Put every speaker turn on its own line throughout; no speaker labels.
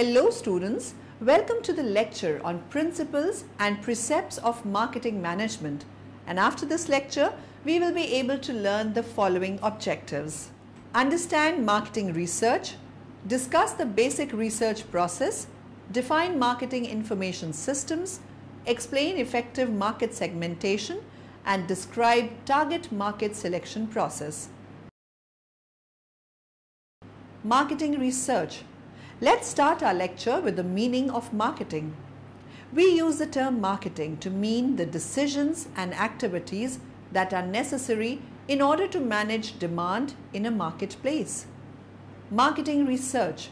Hello students, welcome to the lecture on Principles and Precepts of Marketing Management, and after this lecture we will be able to learn the following objectives. Understand marketing research, discuss the basic research process, define marketing information systems, explain effective market segmentation and describe target market selection process. Marketing research. Let's start our lecture with the meaning of marketing. We use the term marketing to mean the decisions and activities that are necessary in order to manage demand in a marketplace. Marketing research.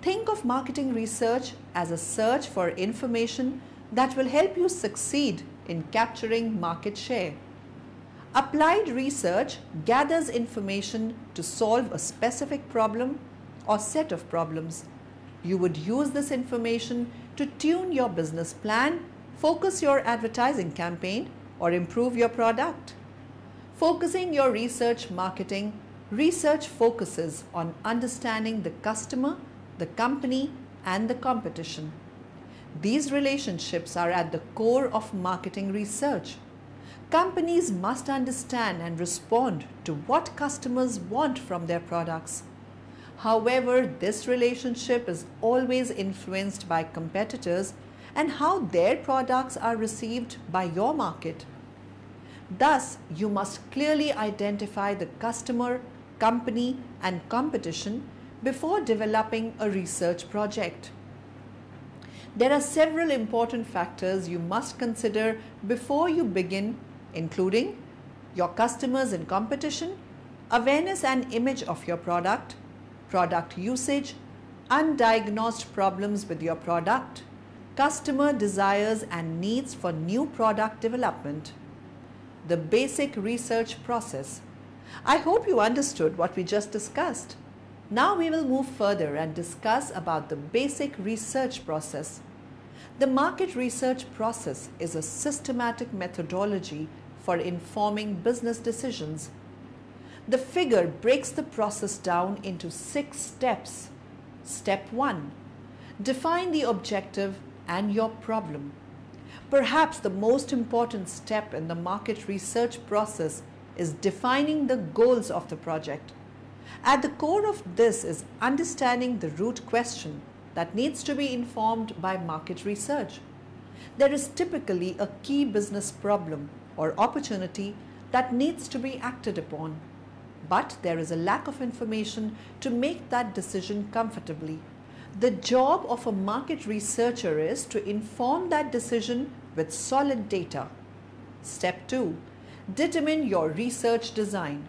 Think of marketing research as a search for information that will help you succeed in capturing market share. Applied research gathers information to solve a specific problem or set of problems. You would use this information to tune your business plan, focus your advertising campaign, or improve your product. Focusing your research marketing, research focuses on understanding the customer, the company, and the competition. These relationships are at the core of marketing research. Companies must understand and respond to what customers want from their products. However, this relationship is always influenced by competitors and how their products are received by your market. Thus, you must clearly identify the customer, company, and competition before developing a research project. There are several important factors you must consider before you begin, including your customers and competition, awareness and image of your product, product usage, undiagnosed problems with your product, customer desires and needs for new product development. The basic research process. I hope you understood what we just discussed. Now we will move further and discuss about the basic research process. The market research process is a systematic methodology for informing business decisions. The figure breaks the process down into 6 steps. Step 1. Define the objective and your problem. Perhaps the most important step in the market research process is defining the goals of the project. At the core of this is understanding the root question that needs to be informed by market research. There is typically a key business problem or opportunity that needs to be acted upon, but there is a lack of information to make that decision comfortably. The job of a market researcher is to inform that decision with solid data. Step 2. Determine your research design.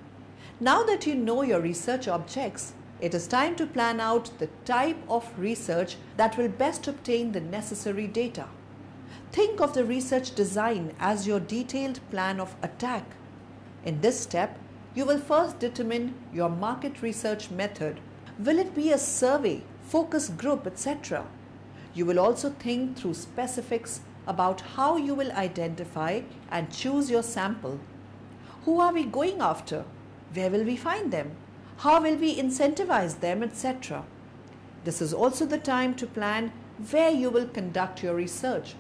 Now that you know your research objects, it is time to plan out the type of research that will best obtain the necessary data. Think of the research design as your detailed plan of attack. In this step, you will first determine your market research method. Will it be a survey, focus group, etc.? You will also think through specifics about how you will identify and choose your sample. Who are we going after? Where will we find them? How will we incentivize them, etc.? This is also the time to plan where you will conduct your research: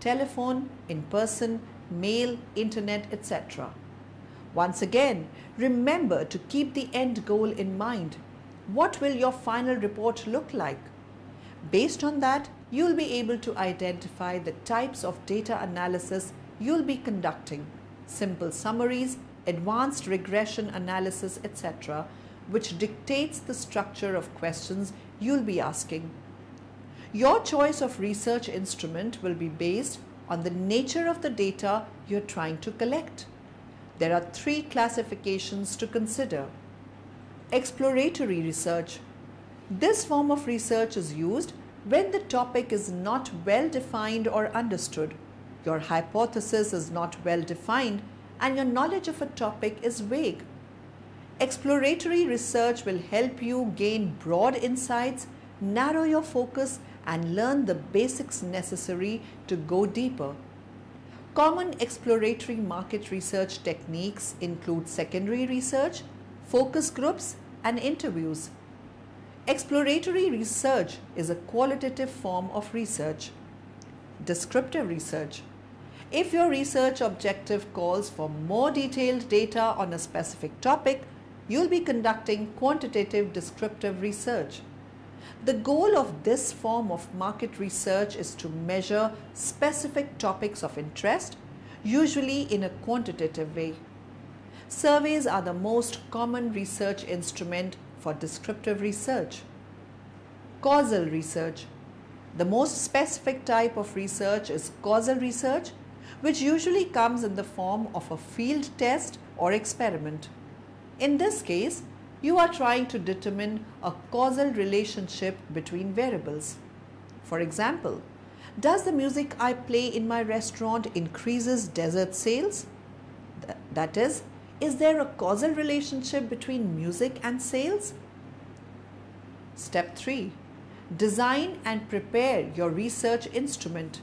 telephone, in person, mail, internet, etc. Once again, remember to keep the end goal in mind. What will your final report look like? Based on that, you will be able to identify the types of data analysis you will be conducting: simple summaries, advanced regression analysis, etc., which dictates the structure of questions you will be asking. Your choice of research instrument will be based on the nature of the data you are trying to collect. There are 3 classifications to consider. Exploratory research. This form of research is used when the topic is not well defined or understood, your hypothesis is not well defined, and your knowledge of a topic is vague. Exploratory research will help you gain broad insights, narrow your focus, and learn the basics necessary to go deeper. Common exploratory market research techniques include secondary research, focus groups, and interviews. Exploratory research is a qualitative form of research. Descriptive research. If your research objective calls for more detailed data on a specific topic, you'll be conducting quantitative descriptive research. The goal of this form of market research is to measure specific topics of interest, usually in a quantitative way. Surveys are the most common research instrument for descriptive research. Causal research. The most specific type of research is causal research, which usually comes in the form of a field test or experiment. In this case, you are trying to determine a causal relationship between variables. For example, does the music I play in my restaurant increases dessert sales? That is there a causal relationship between music and sales? Step 3. Design and prepare your research instrument.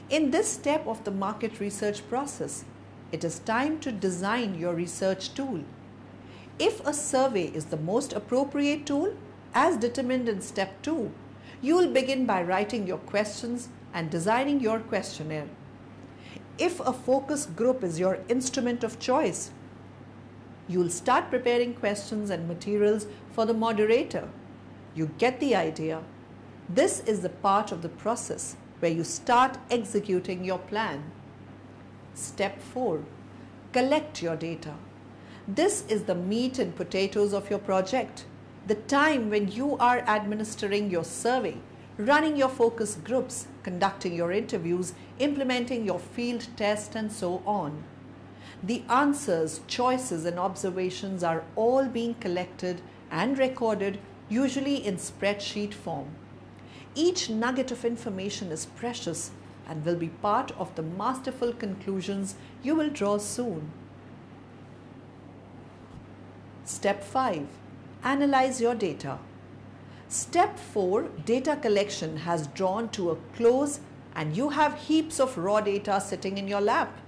In this step of the market research process, it is time to design your research tool. If a survey is the most appropriate tool, as determined in step 2, you will begin by writing your questions and designing your questionnaire. If a focus group is your instrument of choice, you will start preparing questions and materials for the moderator. You get the idea. This is the part of the process where you start executing your plan. Step 4. Collect your data. This is the meat and potatoes of your project, the time when you are administering your survey, running your focus groups, conducting your interviews, implementing your field test, and so on. The answers, choices, and observations are all being collected and recorded, usually in spreadsheet form. Each nugget of information is precious and will be part of the masterful conclusions you will draw soon. Step 5. Analyze your data. Step 4. Data collection has drawn to a close and you have heaps of raw data sitting in your lap.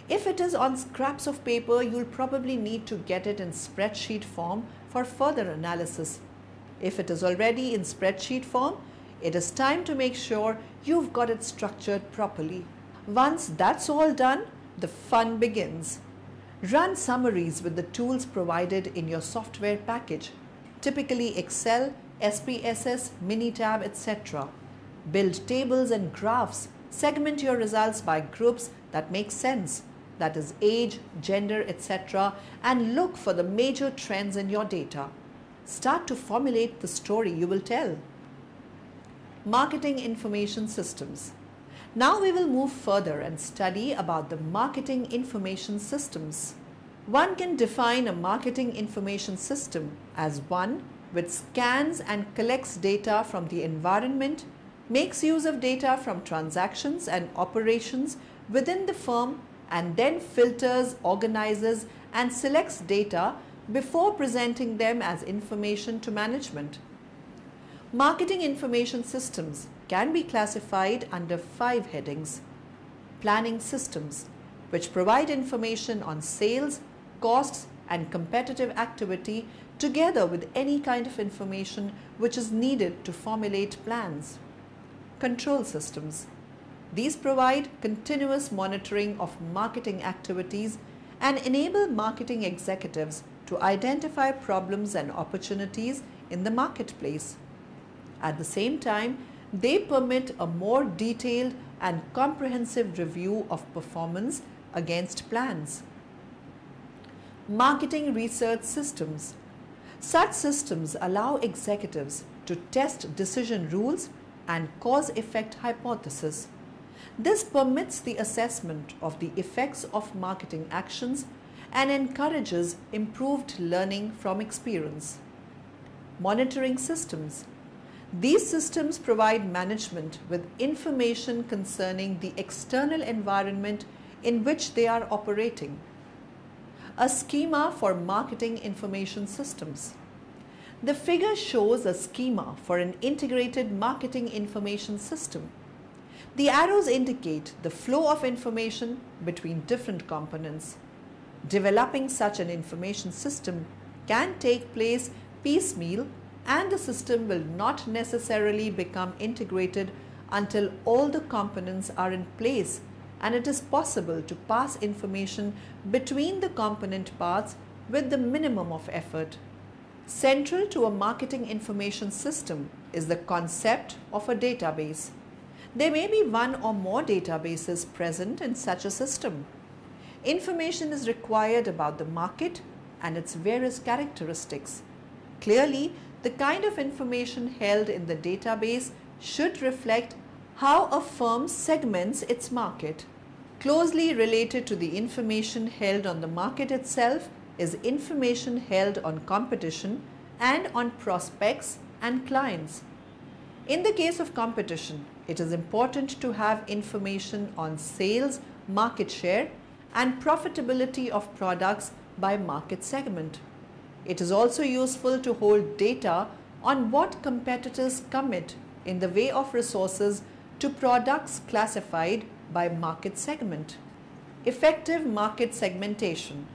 If it is on scraps of paper, you'll probably need to get it in spreadsheet form for further analysis. If it is already in spreadsheet form, it is time to make sure you've got it structured properly. Once that's all done, the fun begins. Run summaries with the tools provided in your software package, typically Excel, SPSS, Minitab, etc. Build tables and graphs. Segment your results by groups that make sense, that is age, gender, etc. and look for the major trends in your data. Start to formulate the story you will tell. Marketing information systems. Now we will move further and study about the marketing information systems. One can define a marketing information system as one which scans and collects data from the environment, makes use of data from transactions and operations within the firm, and then filters, organizes, and selects data before presenting them as information to management. Marketing information systems can be classified under 5 headings. Planning systems, which provide information on sales, costs, and competitive activity together with any kind of information which is needed to formulate plans. Control systems. These provide continuous monitoring of marketing activities and enable marketing executives to identify problems and opportunities in the marketplace. At the same time, they permit a more detailed and comprehensive review of performance against plans. Marketing research systems. Such systems allow executives to test decision rules and cause-effect hypothesis. This permits the assessment of the effects of marketing actions and encourages improved learning from experience. Monitoring systems. These systems provide management with information concerning the external environment in which they are operating. A schema for marketing information systems. The figure shows a schema for an integrated marketing information system. The arrows indicate the flow of information between different components. Developing such an information system can take place piecemeal and the system will not necessarily become integrated until all the components are in place and it is possible to pass information between the component parts with the minimum of effort. Central to a marketing information system is the concept of a database. There may be one or more databases present in such a system. Information is required about the market and its various characteristics. Clearly, the kind of information held in the database should reflect how a firm segments its market. Closely related to the information held on the market itself is information held on competition and on prospects and clients. In the case of competition, it is important to have information on sales, market share, and profitability of products by market segment. It is also useful to hold data on what competitors commit in the way of resources to products classified by market segment. Effective market segmentation.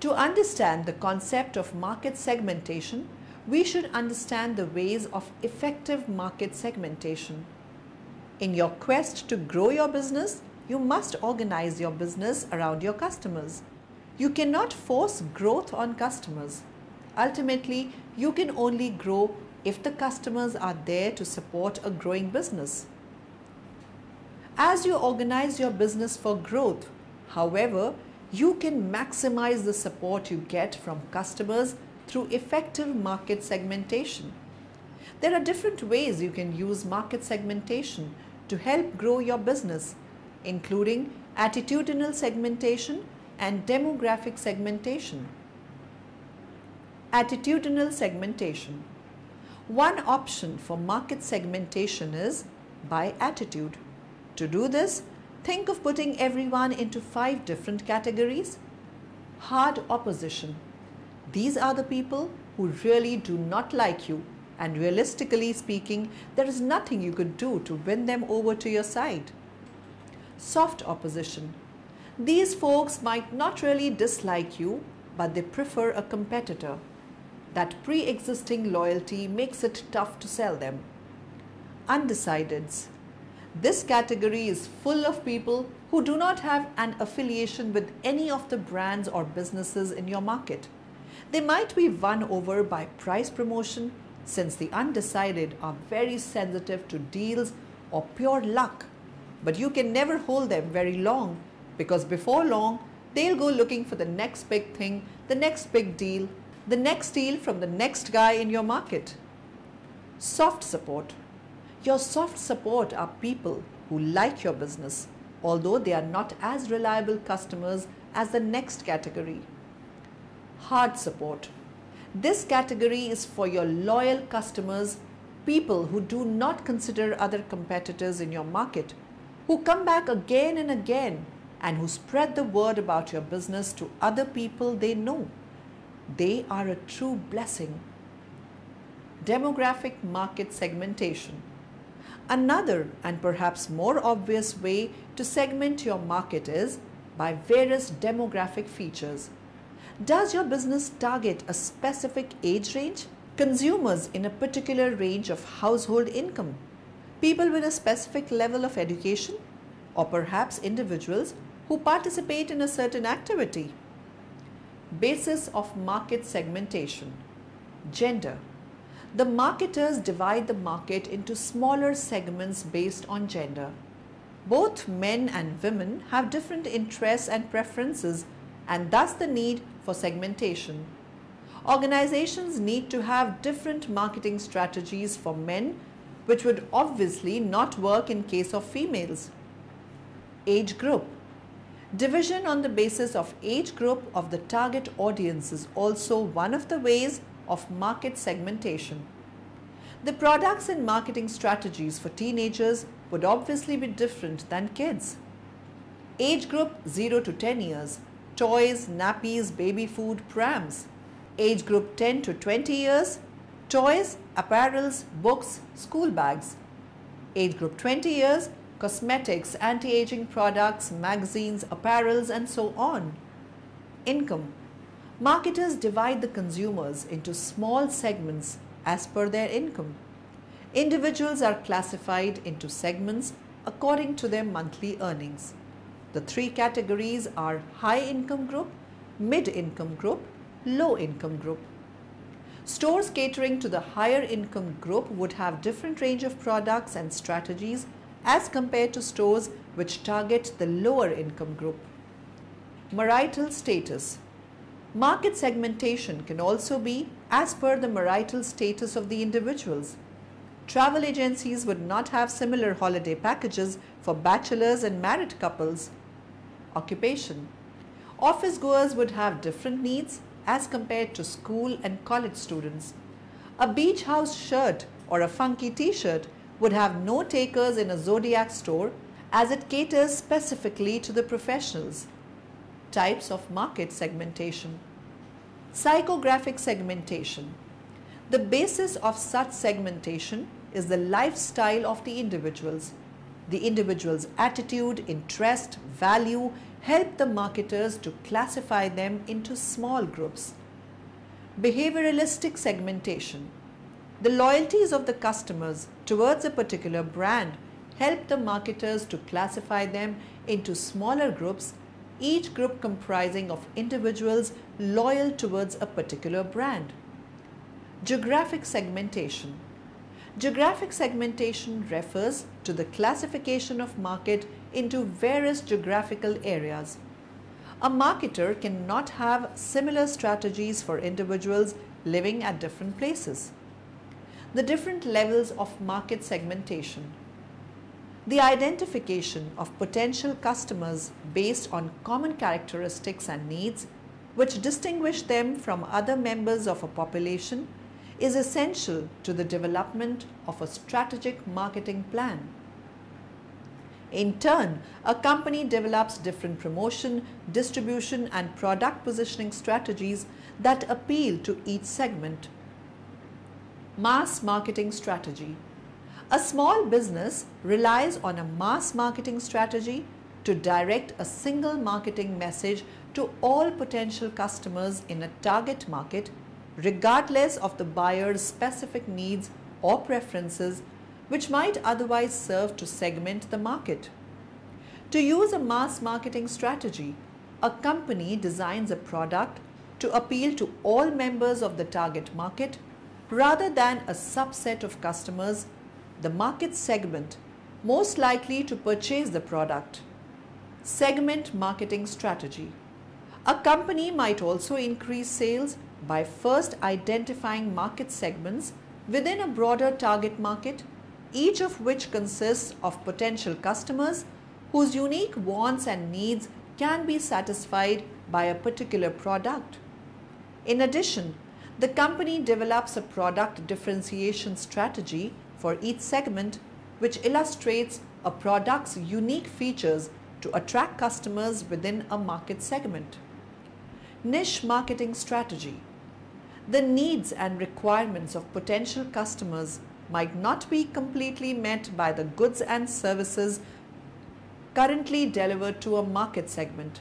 To understand the concept of market segmentation, we should understand the ways of effective market segmentation. In your quest to grow your business, you must organize your business around your customers. You cannot force growth on customers. Ultimately, you can only grow if the customers are there to support a growing business. As you organize your business for growth, however, you can maximize the support you get from customers through effective market segmentation. There are different ways you can use market segmentation to help grow your business, including attitudinal segmentation and demographic segmentation. Attitudinal segmentation. One option for market segmentation is by attitude. To do this, think of putting everyone into 5 different categories. Hard opposition. These are the people who really do not like you, and realistically speaking, there is nothing you could do to win them over to your side. Soft opposition. These folks might not really dislike you, but they prefer a competitor. That pre-existing loyalty makes it tough to sell them. Undecideds. This category is full of people who do not have an affiliation with any of the brands or businesses in your market. They might be won over by price promotion, since the undecided are very sensitive to deals or pure luck. But you can never hold them very long, because before long, they'll go looking for the next big thing, the next big deal, the next deal from the next guy in your market. Soft support. Your soft support are people who like your business, although they are not as reliable customers as the next category. Hard support. This category is for your loyal customers, people who do not consider other competitors in your market, who come back again and again, and who spread the word about your business to other people they know. They are a true blessing. Demographic market segmentation. Another and perhaps more obvious way to segment your market is by various demographic features. Does your business target a specific age range? Consumers in a particular range of household income? People with a specific level of education? Or perhaps individuals who participate in a certain activity? Basis of market segmentation. Gender. The marketers divide the market into smaller segments based on gender. Both men and women have different interests and preferences, and thus the need for segmentation. Organizations need to have different marketing strategies for men, which would obviously not work in case of females. Age group. Division on the basis of age group of the target audience is also one of the ways of market segmentation. The products and marketing strategies for teenagers would obviously be different than kids. Age group 0 to 10 years, toys, nappies, baby food, prams. Age group 10 to 20 years, toys, apparels, books, school bags. Age group 20 years, cosmetics, anti-aging products, magazines, apparels, and so on. Income. Marketers divide the consumers into small segments as per their income. Individuals are classified into segments according to their monthly earnings. The three categories are high income group, mid income group, low income group. Stores catering to the higher income group would have different range of products and strategies as compared to stores which target the lower income group. Marital status. Market segmentation can also be as per the marital status of the individuals. Travel agencies would not have similar holiday packages for bachelors and married couples. Occupation. Office goers would have different needs as compared to school and college students. A beach house shirt or a funky t-shirt would have no takers in a Zodiac store as it caters specifically to the professionals. Types of market segmentation. Psychographic segmentation. The basis of such segmentation is the lifestyle of the individuals. The individual's attitude, interest, value help the marketers to classify them into small groups. Behavioralistic segmentation. The loyalties of the customers towards a particular brand help the marketers to classify them into smaller groups, each group comprising of individuals loyal towards a particular brand. Geographic segmentation. Geographic segmentation refers to the classification of market into various geographical areas. A marketer cannot have similar strategies for individuals living at different places. The different levels of market segmentation. The identification of potential customers based on common characteristics and needs which distinguish them from other members of a population is essential to the development of a strategic marketing plan. In turn, a company develops different promotion, distribution and product positioning strategies that appeal to each segment. Mass marketing strategy. A small business relies on a mass marketing strategy to direct a single marketing message to all potential customers in a target market, regardless of the buyer's specific needs or preferences, which might otherwise serve to segment the market. To use a mass marketing strategy, a company designs a product to appeal to all members of the target market rather than a subset of customers, the market segment most likely to purchase the product. Segment marketing strategy. A company might also increase sales by first identifying market segments within a broader target market, each of which consists of potential customers whose unique wants and needs can be satisfied by a particular product. In addition, the company develops a product differentiation strategy for each segment which illustrates a product's unique features to attract customers within a market segment. Niche marketing strategy. The needs and requirements of potential customers might not be completely met by the goods and services currently delivered to a market segment.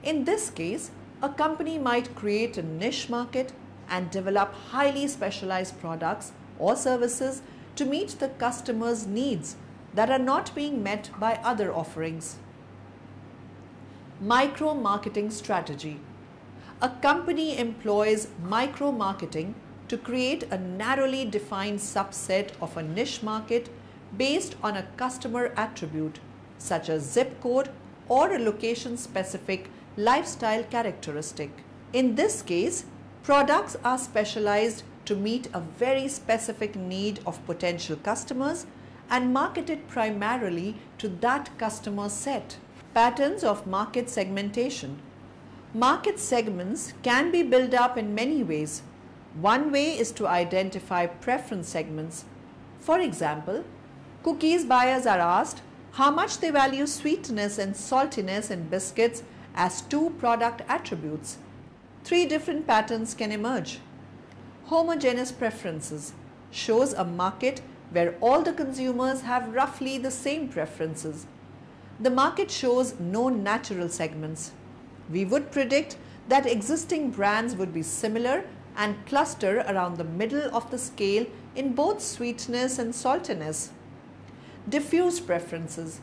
In this case, a company might create a niche market and develop highly specialized products or services to meet the customer's needs that are not being met by other offerings. Micro-marketing strategy. A company employs micro-marketing to create a narrowly defined subset of a niche market based on a customer attribute such as zip code or a location-specific lifestyle characteristic. In this case, products are specialized to meet a very specific need of potential customers and marketed primarily to that customer set. Patterns of market segmentation. Market segments can be built up in many ways. One way is to identify preference segments. For example, cookies buyers are asked how much they value sweetness and saltiness in biscuits as two product attributes. Three different patterns can emerge. Homogeneous preferences shows a market where all the consumers have roughly the same preferences. The market shows no natural segments. We would predict that existing brands would be similar and cluster around the middle of the scale in both sweetness and saltiness. Diffuse preferences.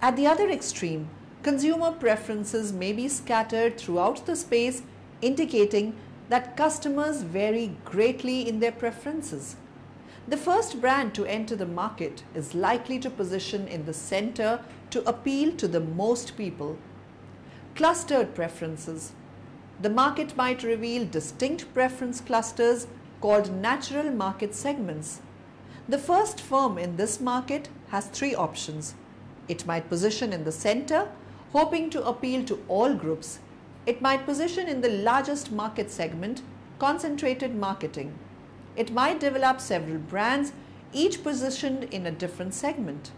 At the other extreme, consumer preferences may be scattered throughout the space, indicating that customers vary greatly in their preferences. The first brand to enter the market is likely to position in the center to appeal to the most people. Clustered preferences. The market might reveal distinct preference clusters called natural market segments. The first firm in this market has three options. It might position in the center, hoping to appeal to all groups. It might position in the largest market segment, concentrated marketing. It might develop several brands, each positioned in a different segment.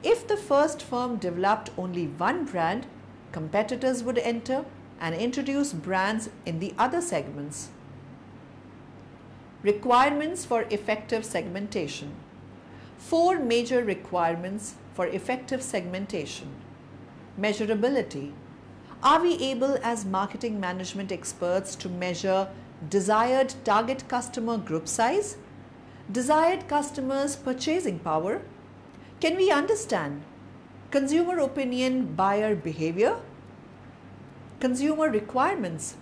If the first firm developed only one brand, competitors would enter and introduce brands in the other segments. Requirements for effective segmentation. 4 major requirements for effective segmentation. Measurability. Are we able as marketing management experts to measure desired target customer group size, desired customers' purchasing power? Can we understand consumer opinion, buyer behavior? Consumer requirements.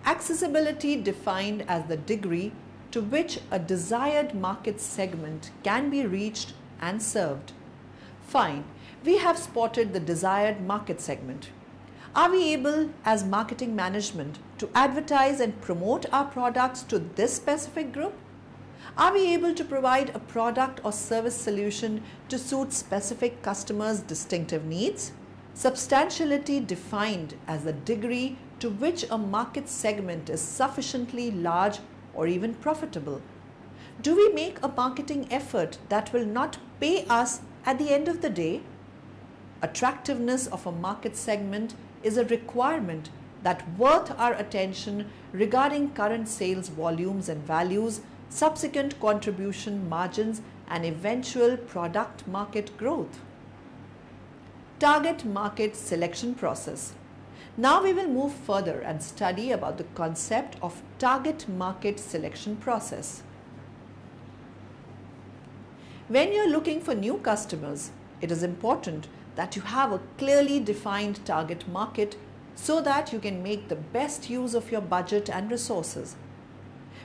Accessibility defined as the degree to which a desired market segment can be reached and served. Fine, we have spotted the desired market segment. Are we able as marketing management to advertise and promote our products to this specific group? Are we able to provide a product or service solution to suit specific customers' distinctive needs? Substantiality defined as the degree to which a market segment is sufficiently large or even profitable. Do we make a marketing effort that will not pay us at the end of the day? Attractiveness of a market segment is a requirement that worth our attention regarding current sales volumes and values, subsequent contribution margins, and eventual product market growth. Target market selection process. Now we will move further and study about the concept of target market selection process. When you are looking for new customers, it is important that you have a clearly defined target market so that you can make the best use of your budget and resources.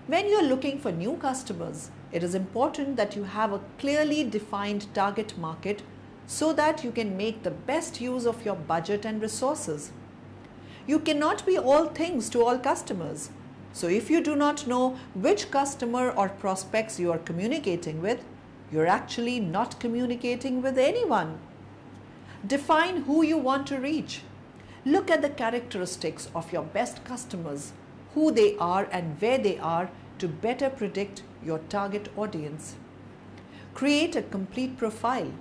When you are looking for new customers, it is important that you have a clearly defined target market so that you can make the best use of your budget and resources. You cannot be all things to all customers. So if you do not know which customer or prospects you are communicating with, you're actually not communicating with anyone. Define who you want to reach. Look at the characteristics of your best customers, who they are and where they are to better predict your target audience. Create a complete profile.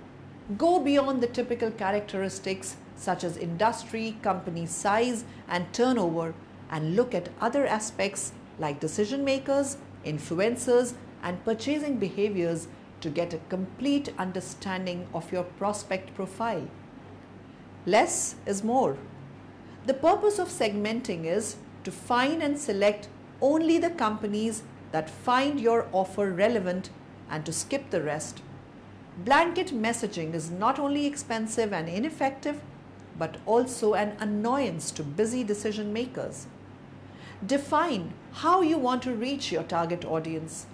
Go beyond the typical characteristics such as industry, company size, and turnover, and look at other aspects like decision makers, influencers, and purchasing behaviors to get a complete understanding of your prospect profile. Less is more. The purpose of segmenting is to find and select only the companies that find your offer relevant and to skip the rest. Blanket messaging is not only expensive and ineffective, but also an annoyance to busy decision makers. Define how you want to reach your target audience.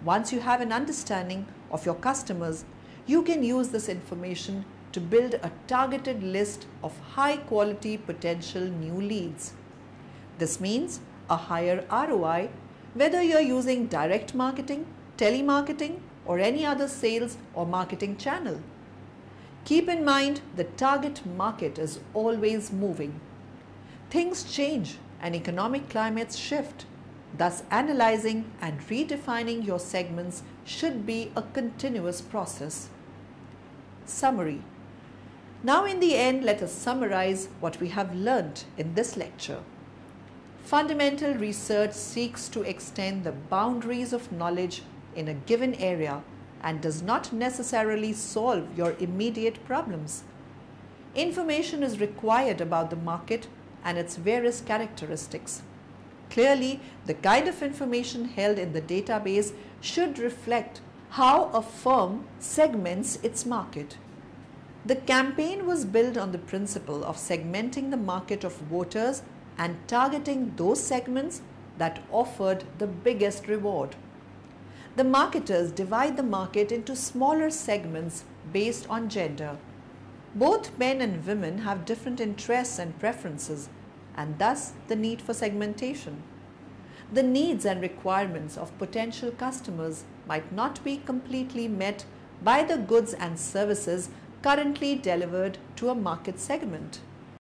Once you have an understanding of your customers, you can use this information to build a targeted list of high-quality potential new leads. This means a higher ROI, whether you are using direct marketing, telemarketing, or any other sales or marketing channel. Keep in mind the target market is always moving. Things change and economic climates shift. Thus, analyzing and redefining your segments should be a continuous process. Summary. Now in the end, let us summarize what we have learnt in this lecture. Fundamental research seeks to extend the boundaries of knowledge in a given area and does not necessarily solve your immediate problems. Information is required about the market and its various characteristics. Clearly, the kind of information held in the database should reflect how a firm segments its market. The campaign was built on the principle of segmenting the market of voters and targeting those segments that offered the biggest reward. The marketers divide the market into smaller segments based on gender. Both men and women have different interests and preferences, and thus the need for segmentation. The needs and requirements of potential customers might not be completely met by the goods and services currently delivered to a market segment.